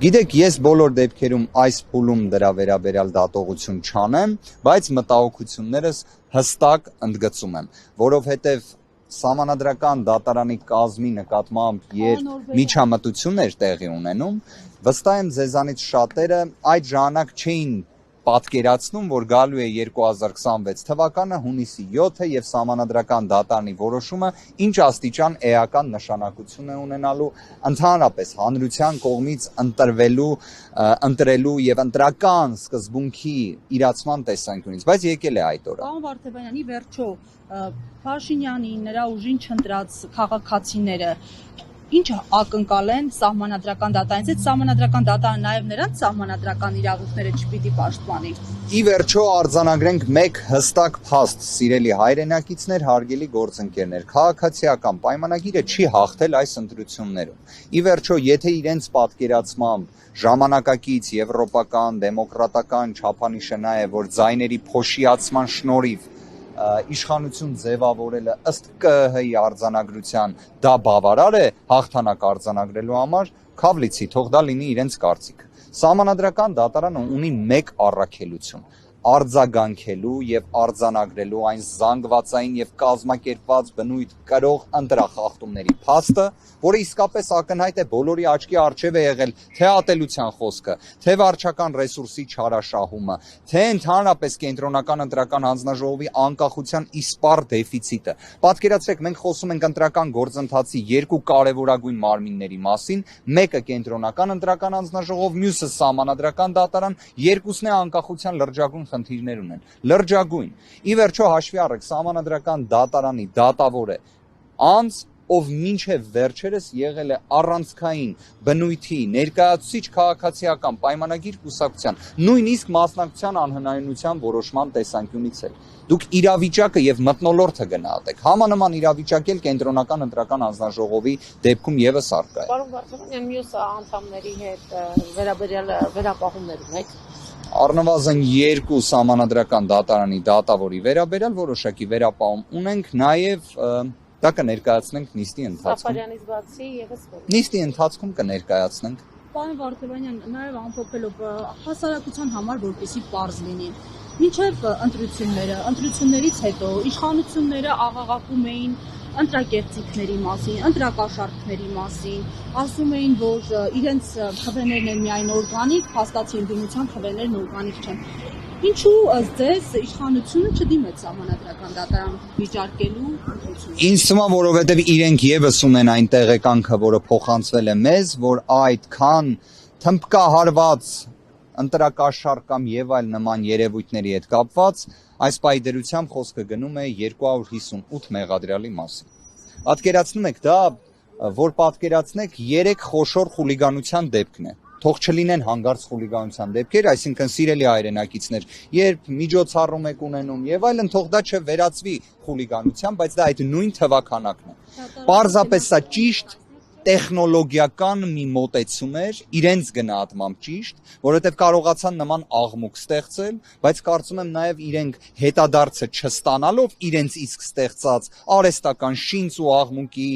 Գիտեք, ես բոլոր դեպքերում այս փուլում դրա վերաբերյալ դատողություն չանեմ, բայց մտահոգություններս հստակ ընդգծում եմ, որովհետև Սահմանադրական դատարանի կազմի նկատմամբ երբ միջամտություններ տեղի ունենում, վստահ եմ ձեզանից շատերը այդ ժամանակ չէին պատկերացնում, որ գալու է 2026 թվականը հունիսի 7-ը եւ Սահմանադրական դատարանի որոշումը ինչ աստիճան էական նշանակություն է ունենալու ընդհանրապես հանրության կողմից ընտրելու եւ ընտրական սկզբունքի իրացման տեսանկյունից, բայց եկել է այդ օրը։ Պարոն Վարդեվանյանի վերջո Փաշինյանին, նրա ուժին չընտրած քաղաքացիները ինչ ակնկալեն Սահմանադրական դատարանից, այդ Սահմանադրական դատարանը նաև նրանց սահմանադրական իրավունքները չպիտի պաշտպանի։ Ի վերջո արձանագրենք մեկ հստակ փաստ, սիրելի հայրենակիցներ, հարգելի գործընկերներ, քաղաքացիական պայմանագիրը չի հաղթել այս ընտրություններում։ Ի վերջո, եթե իրենց պատկերացմամբ ժամանակակից եվրոպական, դեմոկրատական չափանիշը նա է, որ ձայների փոշիացման շնորհիվ իշխանություն ձևավորելը ըստ ԿԸՀ-ի արձանագրության դա բավարար է հաղթանակ արձանագրելու համար, քավ լիցի, թող դա լինի իրենց կարծիքը։ Սահմանադրական դատարանը ունի մեկ առաքելություն՝ արձագանքելու եւ արձանագրելու այն զանգվածային եւ կազմակերպված բնույթ կրող ընտրախախտումների փաստը, որը իսկապես ակնհայտ է բոլորի աչքի առջև է եղել թե ատելության խոսքը, թե վարչական ռեսուրսի չարաշահումը, թե ընդհանրապես կենտրոնական ընտրական հանձնաժողովի անկախության իսպառ դեֆիցիտը։ Պատկերացրեք, մենք խոսում ենք ընտրական գործընթացի երկու կարևորագույն մարմինների մասին, մեկը կենտրոնական ընտրական հանձնաժողով, մյուսը Սահմանադրական դատարան, երկուսն է անկախության լրջագույն խնդիրներ ունեն, լրջագույն։ Ի վերջո հաշվի առեք, Սահմանադրական դատարանի դատավոր է անձ, ով մինչև վերջերս եղել է առանցքային բնույթի ներկայացուցիչ քաղաքացիական պայմանագիր կուսակցության, նույնիսկ մասնակցության անհնարինության որոշման տեսանկյունից էլ։ Դուք իրավիճակը եւ մթնոլորտը գնահատեք։ Համանման իրավիճակ էլ կենտրոնական ընտրական հանձնաժողովի դեպքում եւս առկա է։ Պարոն Վարդեվանյան, մյուս անդամների հետ վերաբերյալ վերապահումներ ունեք։ Առնվազն երկու Սահմանադրական դատարանի դատավորի վերաբերյալ որոշակի վերապահում ունենք, նաև դա կներկայացնենք նիստի ընթացքում։ Սաֆարյանից բացի եւս որ։ Նիստի ընթացքում կներկայացնենք։ Պարոն Վարդեվանյան, նաև ամփոփելով հասարակության համար, որպեսզի պարզ լինի, մինչև ընտրություններից հետո իշխանությունները աղաղակում էին ընտրակերտիկների մասին, ընտրակաշառքների մասին, ասում էին, որ իրենց թվերներն են միայն օրգանիկ, փաստացի ընդդիմության թվերներն օրգանիկ չեն։ Ինչու ըստ ձեզ իշխանությունը չդիմեց Սահմանադրական դատարան վիճարկելու ընտրությունը։ Ինձ թվում է, որովհետև իրենք եւս ունեն այն տեղեկանքը, որը փոխանցվել է մեզ, որ այդքան թմբկահարված ընտրակաշառք կամ եւ այլ նման երևույթների հետ կապված այս պայդերությամբ խոսքը գնում է 258 մեղադրյալի մասին։ Պատկերացնում եք, դա որ պատկերացնեք 3 խոշոր խուլիգանության դեպքն է։ Թող չլինեն հանգարց խուլիգանության դեպքեր, այսինքն սիրելի հայրենակիցներ, երբ միջոցառում եք ունենում եւ այլն, թող դա չվերածվի խուլիգանության, բայց դա այդ նույն թվականակն է։ Պարզապես սա ճիշտ տեխնոլոգիական մի մոտեցում էր, իրենց գնահատմամբ ճիշտ, որովհետև կարողացան նման աղմուկ ստեղծել, բայց կարծում եմ նաև իրենք հետադարձը չստանալով իրենց իսկ ստեղծած արհեստական շինծ ու աղմուկի,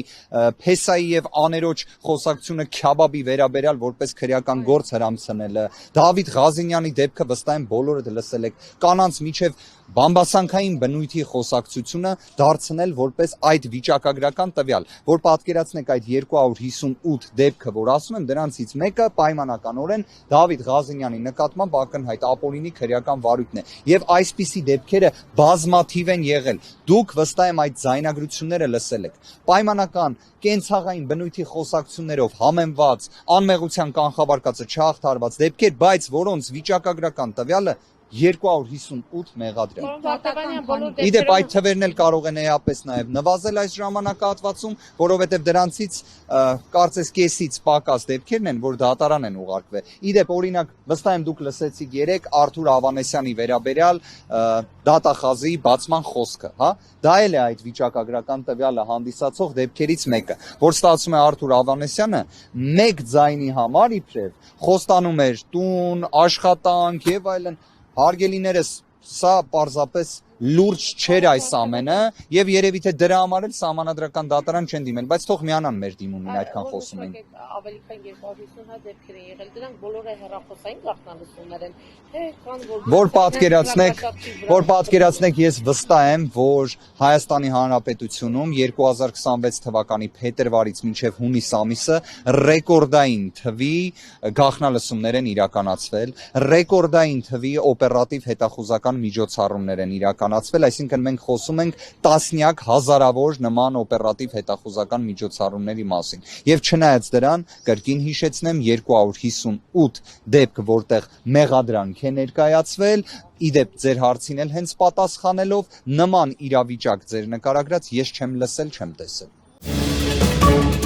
փեսայի եւ աներոջ խոսակցությունը քյաբաբի վերաբերյալ որպես քրեական գործ հրամցնելը, Դավիթ Ղազինյանի դեպքը վստահ եմ բոլորդ լսել եք, կանանց միջև բամբասանքային բնույթի խոսակցությունը դարձնել որպես այդ վիճակագրական տվյալ, որ պատկերացնեք այդ 258 դեպքը, որ ասում եմ, դրանցից մեկը պայմանականորեն Դավիթ Ղազինյանի նկատմամբ ակնհայտ ապօրինի քրեական վարույթն է, եւ այսպիսի դեպքերը բազմաթիվ են եղել։ Դուք վստահ եմ այդ ձայնագրությունները լսել եք։ Պայմանական կենցաղային բնույթի խոսակցություններով համեմված, անմեղության կանխավարկածը չհաղթարված դեպքեր, բայց որոնց վիճակագրական տվյալը 258 մեղադրյալ։ Իդեպ այդ թվերն էլ կարող են էապես նաև նվազել այս ժամանակահատվածում, որովհետև դրանցից կարծես կեսից պակաս դեպքերն են, որ դատարան են ուղարկվել։ Իդեպ օրինակ վստահ եմ դուք լսեցիք երեք Արթուր Ավանեսյանի վերաբերյալ դատախազի բացման խոսքը, հա։ Դա էլ է այդ վիճակագրական տվյալը հանդիսացող դեպքերից մեկը, որ ստացվում է Արթուր Ավանեսյանը մեկ ձայնի համար իբրև խոստանում էր տուն, աշխատանք եւ այլն։ Հարգելիներս, սա պարզապես լուրջ չէր այս ամենը եւ երևի թե դրա համար էլ սահմանադրական դատարան չեն դիմել, բայց թող միանան մեր դիմումին այդքան խոսում են։ Ավելի քան 250 հատ դեպքեր են եղել, դրանք բոլորը հեռախոսային գաղտնալսումներ են, թե կան որ պատկերացնեք, ես վստահ եմ, որ Հայաստանի Հանրապետությունում 2026 թվականի փետրվարից մինչև հունիս ամիսը ռեկորդային թվի գաղտնալսումներ են իրականացվել, ռեկորդային թվի օպերատիվ հետախուզական միջոցառումներ են իրականացվել, այսինքն մենք խոսում ենք տասնյակ հազարավոր նման օպերատիվ հետախուզական միջոցառումների մասին։ Եվ չնայած դրան, կրկին հիշեցնեմ 258 դեպք, որտեղ մեղադրանք է ներկայացվել, իդեպ ձեր հարցին էլ հենց պատասխանելով նման իրավիճակ ձեր նկարագրած ես չեմ լսել, չեմ տեսել։